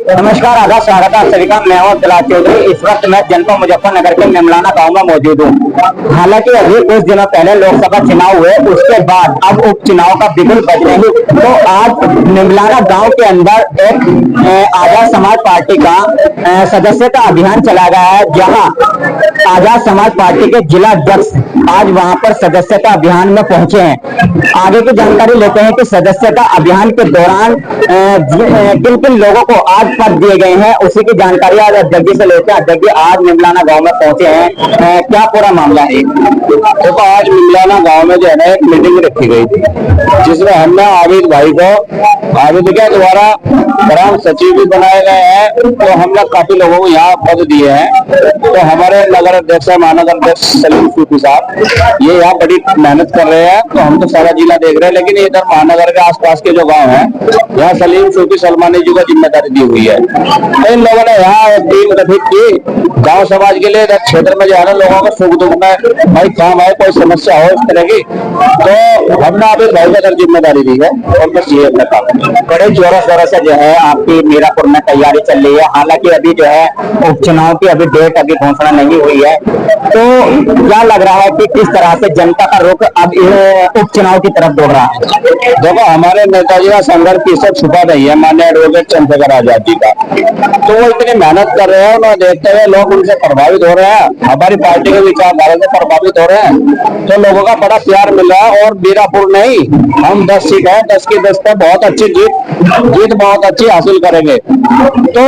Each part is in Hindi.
नमस्कार, आदाब, स्वागत है आप सभी का। मैं हूं दिलावर चौधरी। इस वक्त मैं जनपद मुजफ्फरनगर के निमलाना गांव में मौजूद हूं। हालांकि अभी कुछ दिनों पहले लोकसभा चुनाव हुए, उसके बाद अब उपचुनाव का बिगुल बज रही। तो आज निमलाना गांव के अंदर एक आजाद समाज पार्टी का सदस्यता अभियान चलाया गया है, जहां आजाद समाज पार्टी के जिला अध्यक्ष आज वहां पर सदस्यता अभियान में पहुंचे हैं। आगे की जानकारी लेते हैं कि सदस्यता अभियान के दौरान किन किन लोगों को आज पद दिए गए हैं, उसी की जानकारी आज अध्यक्ष जी से लेते हैं। अध्यक्ष जी आज निमलाना गांव में पहुंचे हैं, क्या पूरा मामला है? देखो, आज निमलाना गांव में जो है ना एक मीटिंग रखी गई थी, जिसमें हमने आबिद भाई को आबिद के द्वारा ग्राम सचिव भी बनाए गए हैं। तो हमने काफी लोगों को यहाँ पद दिए हैं। तो हमारे नगर अध्यक्ष महानगर अध्यक्ष सलीम सूफी साहब ये यहाँ बड़ी मेहनत कर रहे हैं। तो हम तो सारा जिला देख रहे हैं, लेकिन इधर महानगर के आसपास के जो गाँव है, यहाँ सलीम सूफी सलमानी जी को जिम्मेदारी दी हुई है। तो इन लोगों ने यहाँ एक टीम गठित की गाँव समाज के लिए। इधर क्षेत्र में जो है ना लोगों को सुख दुख में भाई काम आए, कोई समस्या हो इस तरह की, तो हमने आबिद भाई को जिम्मेदारी दी है। और बस ये अपना काम बड़े जोरों शोरों से जो है आपकी मीरापुर में तैयारी चल रही है। हालांकि अभी जो है उपचुनाव की अभी डेट अभी घोषणा नहीं हुई है, तो क्या लग रहा है कि किस तरह से जनता का रुख अब उपचुनाव की तरफ दौड़ रहा है? देखो, हमारे नेताजी का संघर्ष किससे छुपा नहीं है, माननीय एडवोकेट चंद्रशेखर आजाद जी का। तो वो इतनी मेहनत कर रहे हैं, उन्हें देखते हुए लोग उनसे प्रभावित हो रहे हैं, हमारी पार्टी के विचारधारा से प्रभावित हो रहे हैं। तो लोगों का बड़ा प्यार मिल रहा है। और मीरापुर नहीं, हम 10 सीट है, 10 की 10 पे बहुत अच्छी जीत बहुत अच्छी हासिल करेंगे। तो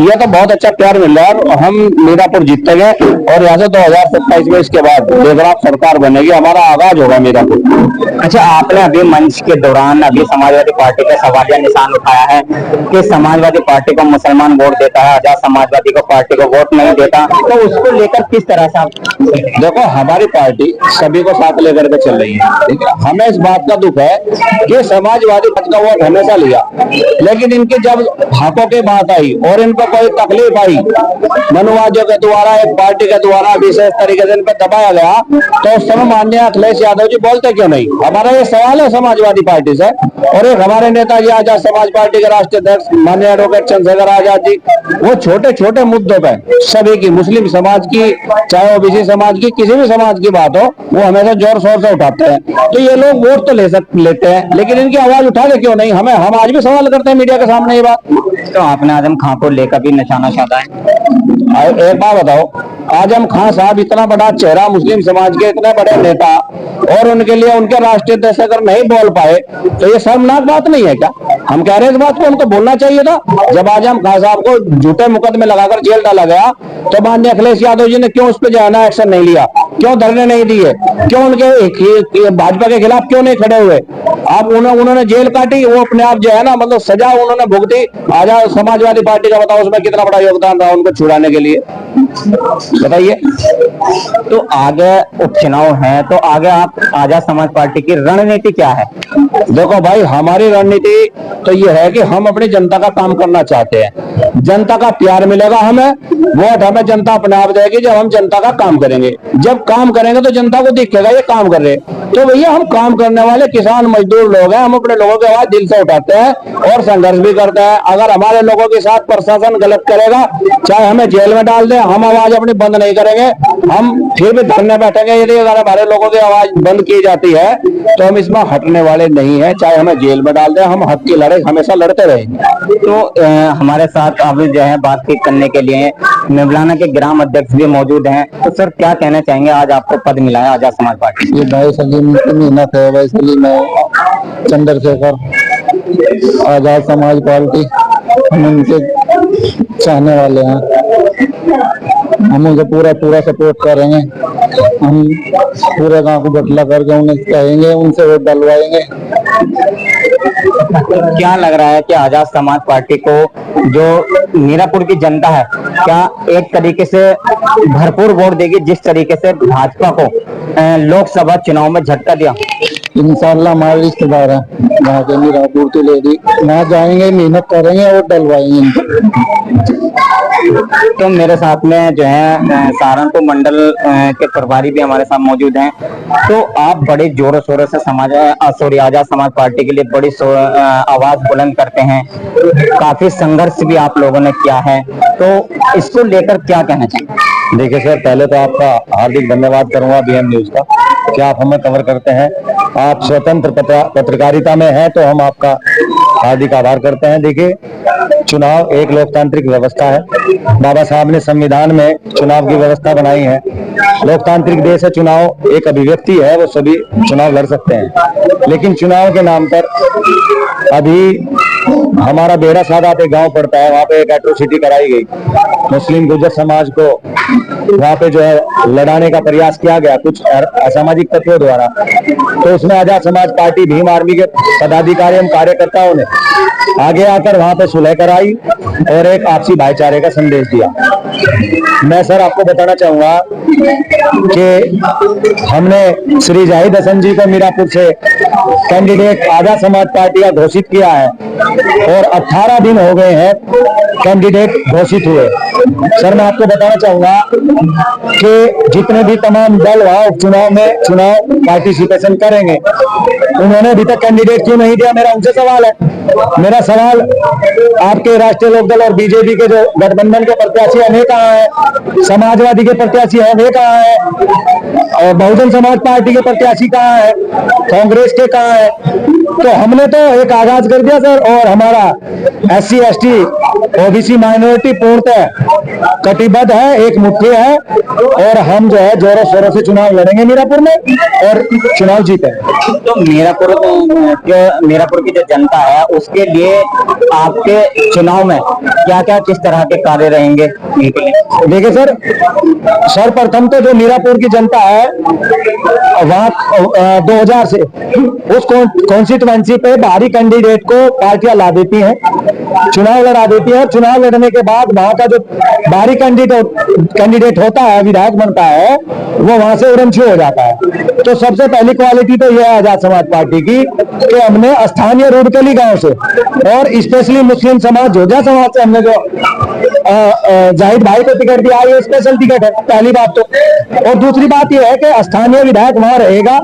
ये तो बहुत अच्छा प्यार मिल रहा है और हम मीरापुर जीतेंगे। और यहाँ से 2027 में इसके बाद देवराव सरकार बनेगी, हमारा आगाज होगा मीरापुर। अच्छा, आपने अभी मंच के दौरान अभी समाजवादी पार्टी का सवालिया निशान उठाया है कि समाजवादी पार्टी को मुसलमान वोट देता है, आजाद समाजवादी को पार्टी को वोट नहीं देता। तो उसको लेकर किस तरह से आप? देखो, हमारी पार्टी सभी को साथ लेकर के चल रही है। ठीक है, हमें इस बात का दुख है कि समाजवादी पार्टी का वोट हमेशा लिया, लेकिन इनकी जब हकों की बात आई और इनको कोई तकलीफ आई, मनुवादियों के द्वारा एक पार्टी के द्वारा विशेष तरीके से इन पर दबाया गया, तो उस समय माननीय अखिलेश यादव जी बोलते क्यों नहीं? हमारा ये सवाल है समाजवादी पार्टी से। और एक हमारे नेताजी आजाद समाज पार्टी के राष्ट्रीय अध्यक्ष माननीय एडवोकेट चंद्रशेखर आजाद जी, वो छोटे छोटे मुद्दों पे सभी की, मुस्लिम समाज की, चाहे ओबीसी समाज की, किसी भी समाज की बात हो, वो हमेशा जोर शोर से उठाते हैं। तो ये लोग वोट तो लेते हैं, लेकिन इनकी आवाज उठाते क्यों नहीं? हम आज भी सवाल करते हैं मीडिया के सामने ये बात। तो आपने आजम खां को लेकर भी निशाना साधा है। एक बात बताओ, आजम खान साहब इतना बड़ा चेहरा, मुस्लिम समाज के इतने बड़े नेता, और उनके लिए उनके राष्ट्रीय अध्यक्ष अगर नहीं बोल पाए तो ये शर्मनाक बात नहीं है क्या? हम कह रहे हैं इस बात को, उनको बोलना चाहिए था। जब आजम खान साहब को झूठे मुकदमे लगाकर जेल डाला गया, तो माननीय अखिलेश यादव जी ने क्यों उस पर जो है ना एक्शन नहीं लिया? क्यों धरने नहीं दिए? क्यों उनके भाजपा के खिलाफ क्यों नहीं खड़े हुए? आप उन्होंने जेल काटी, वो अपने आप जो है ना मतलब सजा उन्होंने भुगती। आजाद समाजवादी पार्टी का बताओ उसमें कितना बड़ा योगदान रहा उनको छुड़ाने के लिए, बताइए। तो आगे उपचुनाव है, तो आगे आप आजाद समाज पार्टी की रणनीति क्या है? देखो भाई, हमारी रणनीति तो ये है कि हम अपनी जनता का काम करना चाहते हैं। जनता का प्यार मिलेगा हमें, वोट हमें जनता अपने आप देगी जब हम जनता का काम करेंगे। जब काम करेंगे तो जनता को दिखेगा ये काम कर रहे। तो भैया, हम काम करने वाले किसान मजदूर लोग हैं, हम अपने लोगों की आवाज दिल से उठाते हैं और संघर्ष भी करते हैं। अगर हमारे लोगों के साथ प्रशासन गलत करेगा, चाहे हमें जेल में डाल दे, हम आवाज अपनी बंद नहीं करेंगे। हम फिर भी धरने बैठेंगे। यदि अगर हमारे लोगों की आवाज बंद की जाती है तो हम इसमें हटने वाले नहीं है, चाहे हमें जेल में डाल दे, हम हक की लड़ाई हमेशा लड़ते रहेंगे। तो हमारे साथ अभी जो है बातचीत करने के लिए निमलाना के ग्राम अध्यक्ष भी मौजूद हैं। तो सर, क्या कहना चाहेंगे? आज आपको पद मिला है आजाद समाज पार्टी। ये भाई सलीम की मेहनत है, भाई सलीम चंद्रशेखर आजाद समाज पार्टी, हम उनके चाहने वाले हैं। हम उनसे पूरा सपोर्ट करेंगे। हम पूरे गांव को बटला करके उन्हें कहेंगे, उनसे वोट डलवाएंगे। क्या लग रहा है कि आजाद समाज पार्टी को जो मीरापुर की जनता है, क्या एक तरीके से भरपूर वोट देगी जिस तरीके से भाजपा को लोकसभा चुनाव में झटका दिया? इंशाल्लाह हमारे रिश्तेदार हैं वहाँ के मीरापुर की लेडी, वहाँ जाएंगे, मेहनत करेंगे और डलवाएंगे। तो मेरे साथ में जो है सहारनपुर मंडल के प्रभारी भी हमारे साथ मौजूद हैं। तो आप बड़े जोरों शोरों से आजाद समाज पार्टी के लिए बड़ी आवाज बुलंद करते हैं, काफी संघर्ष भी आप लोगों ने किया है, तो इसको लेकर क्या कहना चाहिए? देखिए सर, पहले तो आपका हार्दिक धन्यवाद करूंगा बीएम न्यूज का कि आप हमें कवर करते हैं। आप स्वतंत्र पत्रकारिता में हैं तो हम आपका हार्दिक आभार करते हैं। देखिए, चुनाव एक लोकतांत्रिक व्यवस्था है। बाबा साहब ने संविधान में चुनाव की व्यवस्था बनाई है। लोकतांत्रिक देश है, चुनाव एक अभिव्यक्ति है, वो सभी चुनाव लड़ सकते हैं। लेकिन चुनाव के नाम पर अभी हमारा बेड़ा सादात एक गांव पड़ता है, वहां पे एक एट्रोसिटी कराई गई। मुस्लिम गुर्जर समाज को वहां पे जो है लड़ाने का प्रयास किया गया कुछ असामाजिक तत्वों द्वारा। तो उसमें आजाद समाज पार्टी भीम आर्मी के पदाधिकारी एवं कार्यकर्ताओं ने आगे आकर वहां पे सुलह कराई और एक आपसी भाईचारे का संदेश दिया। मैं सर आपको बताना चाहूंगा कि हमने श्री जाहिद हसन जी को मीरापुर से कैंडिडेट आजाद समाज पार्टी का घोषित किया है और 18 दिन हो गए हैं कैंडिडेट घोषित हुए। सर मैं आपको बताना चाहूंगा कि जितने भी तमाम दल वहां उपचुनाव में चुनाव पार्टिसिपेशन करेंगे, उन्होंने अभी तक कैंडिडेट क्यों नहीं दिया, मेरा उनसे सवाल है। मेरा सवाल आपके राष्ट्रीय लोकदल और बीजेपी के जो गठबंधन के प्रत्याशी हैं वे कहाँ हैं, समाजवादी के प्रत्याशी हैं वे कहाँ हैं, और बहुजन समाज पार्टी के प्रत्याशी कहाँ है, कांग्रेस के कहाँ है? तो हमने तो एक आगाज कर दिया सर, और हमारा SC ST OBC माइनॉरिटी पूर्णतः कटिबद्ध है, एक मुट्ठी है, और हम जो है जोरों शोरों से चुनाव लड़ेंगे मीरापुर में और चुनाव जीते। तो मीरापुर की जो जनता है उसके लिए आपके चुनाव में क्या क्या किस तरह के कार्य रहेंगे? देखिए सर, सर्वप्रथम तो जो मीरापुर की जनता है वहाँ 2000 से उस कॉन्स्टिट्यूएंसी पे बाहरी कैंडिडेट को पार्टियां ला देती हैं, चुनाव लड़ा देती है। चुनाव लड़ने के बाद वहां का जो बाहरी कैंडिडेट होता है, विधायक बनता है, वो वहां से उड़नछू हो जाता है। तो सबसे पहली क्वालिटी तो यह है आजाद समाज पार्टी की कि हमने स्थानीय रूरकेली गांव से और स्पेशली मुस्लिम समाज जोजा समाज से हमने जो जाहिद भाई को टिकट दिया, ये स्पेशल टिकट है, पहली बात तो। और दूसरी बात यह है कि स्थानीय विधायक वहां रहेगा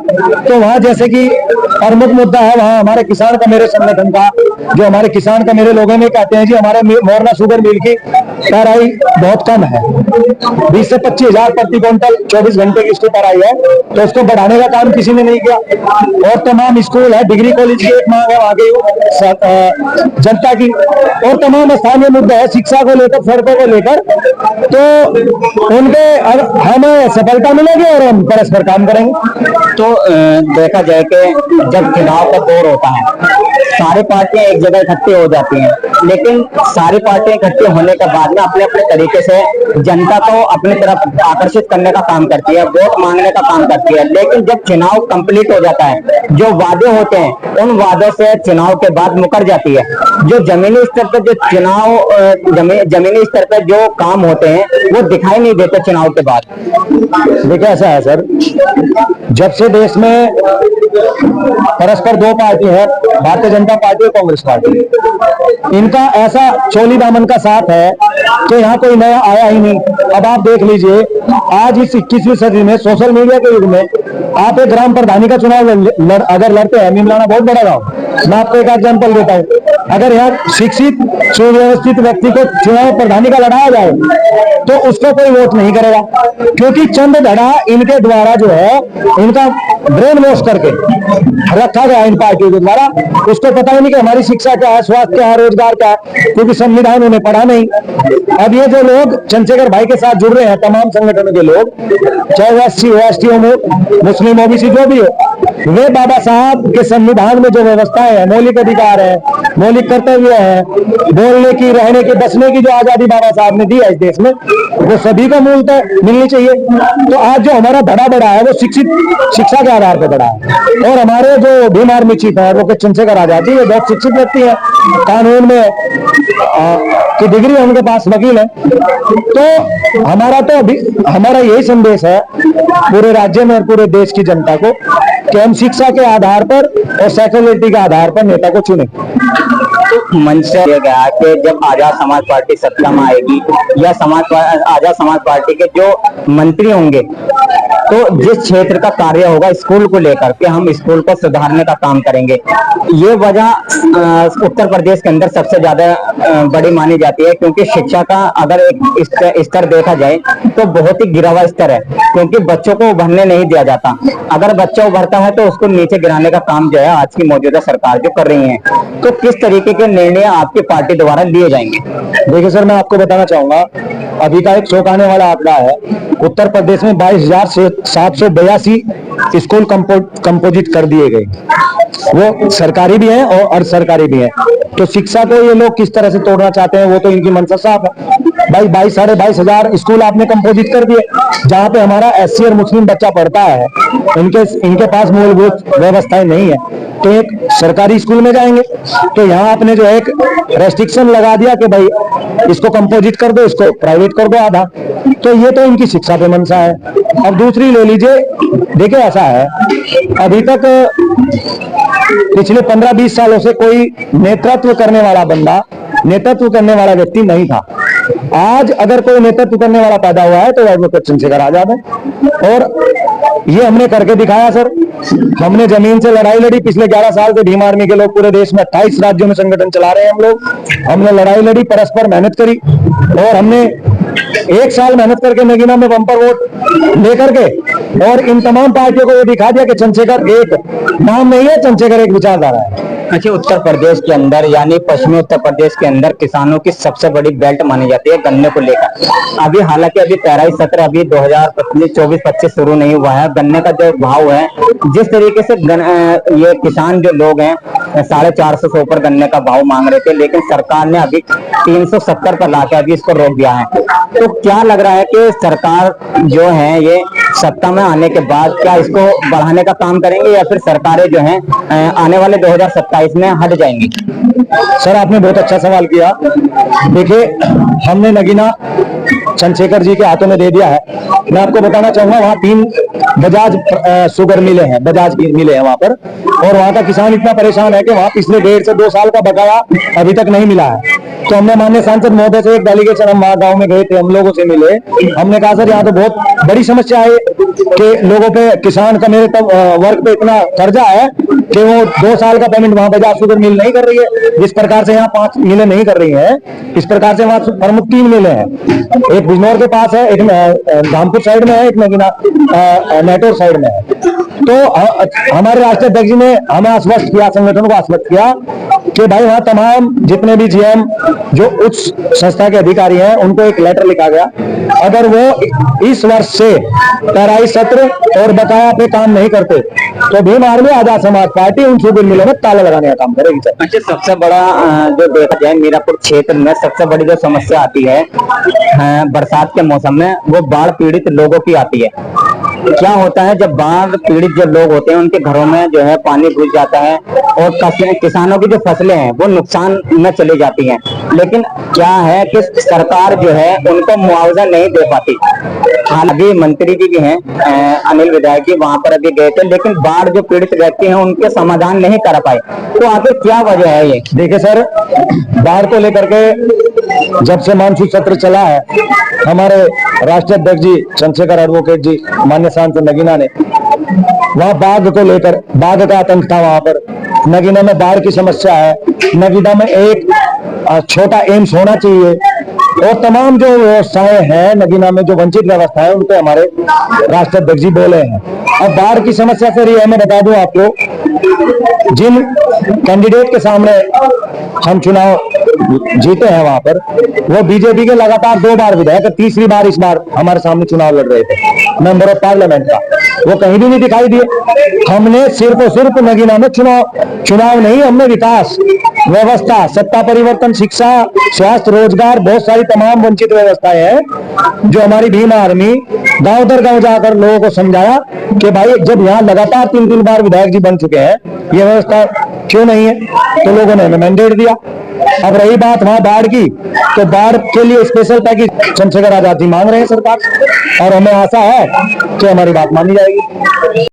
तो वहां जैसे कि प्रमुख मुद्दा है वहां हमारे किसान का मेरे संगठन का, जो हमारे किसान का मेरे लोगों में कहते हैं जी हमारे मोरना शुगर मिल की पैराई बहुत कम है, 20 से 25 हजार प्रति क्विंटल 24 घंटे की इसकी पैराई है, तो उसको बढ़ाने का काम किसी ने नहीं किया। और तमाम स्कूल है, डिग्री कॉलेज की एक मांग है वहां की जनता की, और तमाम स्थानीय मुद्दे है शिक्षा को लेकर, सड़कों को लेकर। तो उनके हमें सफलता मिलेगी और हम परस्पर काम करेंगे। तो देखा जाए कि जब चुनाव का दौर होता है सारी पार्टियां एक जगह इकट्ठी हो जाती हैं, लेकिन सारी पार्टियां इकट्ठी होने के बाद में अपने अपने तरीके से जनता को अपनी तरफ आकर्षित करने का काम करती है, वोट मांगने का काम करती है। लेकिन जब चुनाव कंप्लीट हो जाता है, जो वादे होते हैं उन वादों से चुनाव के बाद मुकर जाती है। जो जमीनी स्तर पर जो जमीनी स्तर पर जो काम होते हैं वो दिखाई नहीं देते चुनाव के बाद। देखिए ऐसा है सर, जब से देश में परस्पर दो पार्टी है, भारतीय जनता पार्टी और कांग्रेस पार्टी, इनका ऐसा चोली दामन का साथ है कि यहाँ कोई नया आया ही नहीं। अब आप देख लीजिए, आज इस 21वीं सदी में सोशल मीडिया के युग में आप एक ग्राम प्रधानी का चुनाव अगर लड़ते हैं, नीमलाना बहुत बड़ा गाँव, मैं आपको एक एग्जाम्पल देता हूँ। अगर यहाँ शिक्षित सुव्यवस्थित व्यक्ति को चुनाव प्रधानी का लड़ाया जाए तो उसको कोई वोट नहीं करेगा, क्योंकि चंद धड़ा इनके द्वारा जो है इनका ब्रेन वॉश करके रखा गया इन पार्टियों के द्वारा। उसको पता ही नहीं कि हमारी शिक्षा क्या है, स्वास्थ्य क्या है, रोजगार क्या है, क्योंकि संविधान उन्हें पढ़ा नहीं। अब ये जो लोग चंद्रशेखर भाई के साथ जुड़ रहे हैं, तमाम संगठनों के लोग, चाहे SC ST हो, मुस्लिम OBC जो भी हो, वे बाबा साहब के संविधान में जो व्यवस्थाएं है, मौलिक अधिकार है, मौलिक कर्तव्य है, बोलने की, रहने की, बसने की जो आजादी बाबा साहब ने दी है इस देश में, वो सभी को मूलतः मिलनी चाहिए। तो आज जो हमारा धड़ा बढ़ा है वो शिक्षा के आधार पर बढ़ा है। और हमारे जो भीम आर्मी चीफ है वो चंद्रशेखर आजाद, वो बहुत शिक्षित व्यक्ति है, कानून में की डिग्री उनके पास, वकील है। तो हमारा यही संदेश है पूरे राज्य में और पूरे देश की जनता को कि हम शिक्षा के आधार पर और सेक्युलरिटी के आधार पर नेता को चुने। तो मंच से दिया गया कि जब आजाद समाज पार्टी सत्ता में आएगी या आजाद समाज पार्टी के जो मंत्री होंगे तो जिस क्षेत्र का कार्य होगा स्कूल को लेकर के हम स्कूल को सुधारने का काम करेंगे। ये वजह उत्तर प्रदेश के अंदर सबसे ज्यादा बड़ी मानी जाती है, क्योंकि शिक्षा का अगर एक स्तर देखा जाए तो बहुत ही गिरा हुआ स्तर है, क्योंकि बच्चों को उभरने नहीं दिया जाता। अगर बच्चा उभरता है तो उसको नीचे गिराने का काम जो है आज की मौजूदा सरकार जो कर रही है। तो किस तरीके के निर्णय आपकी पार्टी द्वारा लिए जाएंगे? देखिए सर, मैं आपको बताना चाहूंगा, अभी का एक चौंकाने वाला आंकड़ा है। उत्तर प्रदेश में 22,782 स्कूल कंपोजिट कर दिए गए, वो सरकारी भी हैं और अर्ध सरकारी भी हैं। तो शिक्षा को ये लोग किस तरह से तोड़ना चाहते हैं वो तो इनकी मंशा साफ है। भाई 22,500 स्कूल आपने कंपोजिट कर दिए, जहां पे हमारा एससी और मुस्लिम बच्चा पढ़ता है, इनके पास मूलभूत व्यवस्थाएं नहीं है, तो एक सरकारी स्कूल में जाएंगे। तो यहाँ आपने जो एक रेस्ट्रिक्शन लगा दिया कि भाई इसको कंपोजिट कर दो, इसको प्राइवेट कर दो आधा, तो ये तो इनकी शिक्षा पे मंशा है। अब दूसरी ले लीजिए, देखिए ऐसा है, अभी तक पिछले 15-20 सालों से कोई नेतृत्व करने वाला व्यक्ति नहीं था। आज अगर कोई नेतृत्व करने वाला पैदा हुआ है तो एडवोकेट चंद्रशेखर आजाद है, और ये हमने करके दिखाया सर। हमने जमीन से लड़ाई लड़ी, पिछले 11 साल से भीम आर्मी के लोग पूरे देश में 28 राज्यों में संगठन चला रहे हैं हम लोग। हमने लड़ाई लड़ी, परस्पर मेहनत करी, और हमने 1 साल मेहनत करके नगीना में बम्पर वोट लेकर के और इन तमाम पार्टियों को ये दिखा दिया कि चंद्रशेखर एक नाम नहीं है, चंद्रशेखर एक विचारधारा है। अच्छा, उत्तर प्रदेश के अंदर यानी पश्चिमी उत्तर प्रदेश के अंदर किसानों की सबसे बड़ी बेल्ट मानी जाती है गन्ने को लेकर। अभी हालांकि अभी पेराई सत्र अभी 2024-25 शुरू नहीं हुआ है। गन्ने का जो भाव है, जिस तरीके से ये किसान जो लोग हैं 450 से ऊपर गन्ने का भाव मांग रहे थे, लेकिन सरकार ने अभी 370 पर लाके अभी इसको रोक दिया है। तो क्या लग रहा है कि सरकार जो है ये सत्ता में आने के बाद क्या इसको बढ़ाने का काम करेंगे, या फिर सरकारें जो हैं आने वाले 2027 में हट जाएंगी? सर, आपने बहुत अच्छा सवाल किया। देखिए, हमने नगीना चंद्रशेखर जी के हाथों में दे दिया है। मैं आपको बताना चाहूंगा, वहाँ 3 बजाज शुगर मिले हैं, बजाज की मिले हैं वहां पर, और वहां का किसान इतना परेशान है कि वहां पिछले 1.5 से 2 साल का बकाया अभी तक नहीं मिला है। तो हमने माननीय सांसद महोदय से एक डेलीगेशन, हम वहां गाँव में गए थे, हम लोगों से मिले। हमने कहा सर यहाँ तो बहुत बड़ी समस्या है कि लोगों पे, किसान का मेरे वर्ग पे इतना कर्जा है कि वो 2 साल का पेमेंट वहां बजाज शुगर मिल नहीं कर रही है। जिस प्रकार से यहाँ 5 मिलें नहीं कर रही है, इस प्रकार से वहां प्रमुख 3 मिलें हैं। एक बिजनौर के पास है, एक धामपुर साइड में है, एक नगीना नेटोर साइड में है। तो हमारे राष्ट्रीय अध्यक्ष जी ने हमें आश्वस्त किया, संगठन को आश्वस्त किया कि भाई वहां तमाम जितने भी जीएम जो उच्च संस्था के अधिकारी हैं उनको एक लेटर लिखा गया, अगर वो इस वर्ष से पेराई सत्र और बकाया पे काम नहीं करते तो भीम आर्मी आजाद समाज पार्टी उन शुगर मिलों में ताला लगाने का काम करेगी सर। अच्छा, सबसे बड़ा जो देखा जाए मीरापुर क्षेत्र में सबसे बड़ी जो समस्या आती है बरसात के मौसम में, वो बाढ़ पीड़ित लोगों की आती है। क्या होता है, जब बाढ़ पीड़ित जो लोग होते हैं उनके घरों में जो है पानी घुस जाता है और किसानों की जो फसलें हैं वो नुकसान में चली जाती हैं, लेकिन क्या है कि सरकार जो है उनको मुआवजा नहीं दे पाती। हालांकि मंत्री जी भी हैं, अनिल विधायक जी वहां पर अभी गए थे, लेकिन बाढ़ जो पीड़ित व्यक्ति हैं उनके समाधान नहीं कर पाए। तो आखिर क्या वजह है ये? देखिए सर, बाढ़ को लेकर के जब से मानसून सत्र चला है, हमारे राष्ट्रीय अध्यक्ष जी चंद्रशेखर एडवोकेट जी, माननीय सांसद नगीना ने, वहां बाढ़ को लेकर, बाढ़ का आतंक था वहां पर, नगीना में बाढ़ की समस्या है, नगीना में एक छोटा एम्स होना चाहिए, और तमाम जो व्यवस्थाएं हैं नगीना में, जो वंचित व्यवस्था है, उन पे हमारे राष्ट्रीय अध्यक्ष जी बोले हैं। अब बाढ़ की समस्या से ये मैं बता दूं आपको, जिन कैंडिडेट के सामने हम चुनाव जीते हैं वहां पर, वो बीजेपी के लगातार 2 बार विधायक, तीसरी बार इस बार हमारे सामने चुनाव लड़ रहे थे मेंबर ऑफ पार्लियामेंट का, वो कहीं भी नहीं दिखाई दिए। हमने सिर्फ और सिर्फ नगीना में चुनाव नहीं, हमने विकास, व्यवस्था, सत्ता परिवर्तन, शिक्षा, स्वास्थ्य, रोजगार, बहुत सारी तमाम वंचित व्यवस्थाएं हैं जो हमारी भीम आर्मी गांव दर गांव जाकर लोगों को समझाया कि भाई जब यहाँ लगातार 3 बार विधायक जी बन चुके हैं, ये व्यवस्था क्यों नहीं है, तो लोगों ने हमें मैंडेट दिया। अब रही बात वहां बाढ़ की, तो बाढ़ के लिए स्पेशल पैकेज चंद्रशेखर आजाद जी मांग रहे हैं सरकार, और हमें आशा है कि हमारी बात मानी जाएगी।